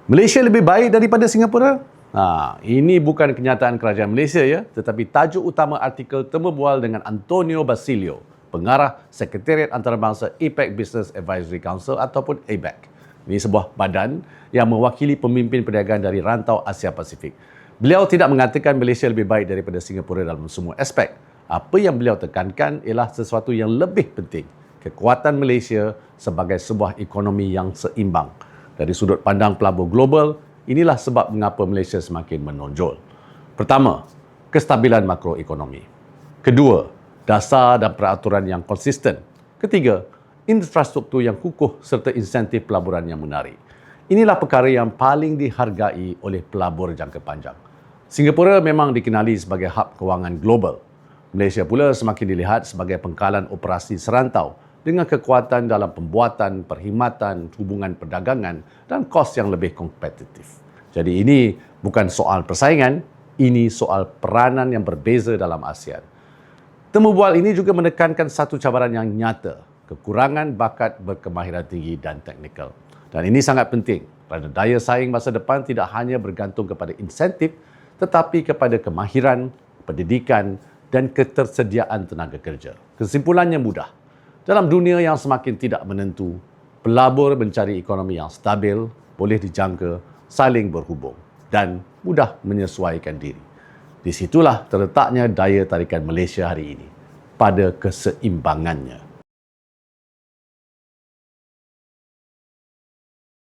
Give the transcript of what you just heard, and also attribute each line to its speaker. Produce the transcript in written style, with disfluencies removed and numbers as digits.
Speaker 1: Malaysia lebih baik daripada Singapura? Ini bukan kenyataan kerajaan Malaysia ya, tetapi tajuk utama artikel temu bual dengan Antonio Basilio, pengarah Sekretariat Antarabangsa APEC Business Advisory Council ataupun ABAC. Ini sebuah badan yang mewakili pemimpin perniagaan dari rantau Asia Pasifik. Beliau tidak mengatakan Malaysia lebih baik daripada Singapura dalam semua aspek. Apa yang beliau tekankan ialah sesuatu yang lebih penting, kekuatan Malaysia sebagai sebuah ekonomi yang seimbang. Dari sudut pandang pelabur global, inilah sebab mengapa Malaysia semakin menonjol. Pertama, kestabilan makroekonomi. Kedua, dasar dan peraturan yang konsisten. Ketiga, infrastruktur yang kukuh serta insentif pelaburan yang menarik. Inilah perkara yang paling dihargai oleh pelabur jangka panjang. Singapura memang dikenali sebagai hub kewangan global. Malaysia pula semakin dilihat sebagai pengkalan operasi serantau dengan kekuatan dalam pembuatan, perkhidmatan, hubungan perdagangan dan kos yang lebih kompetitif. Jadi ini bukan soal persaingan, ini soal peranan yang berbeza dalam ASEAN. Temu bual ini juga menekankan satu cabaran yang nyata, kekurangan bakat berkemahiran tinggi dan teknikal. Dan ini sangat penting kerana daya saing masa depan tidak hanya bergantung kepada insentif tetapi kepada kemahiran, pendidikan dan ketersediaan tenaga kerja. Kesimpulannya mudah. Dalam dunia yang semakin tidak menentu, pelabur mencari ekonomi yang stabil, boleh dijangka, saling berhubung dan mudah menyesuaikan diri. Di situlah terletaknya daya tarikan Malaysia hari ini, pada keseimbangannya.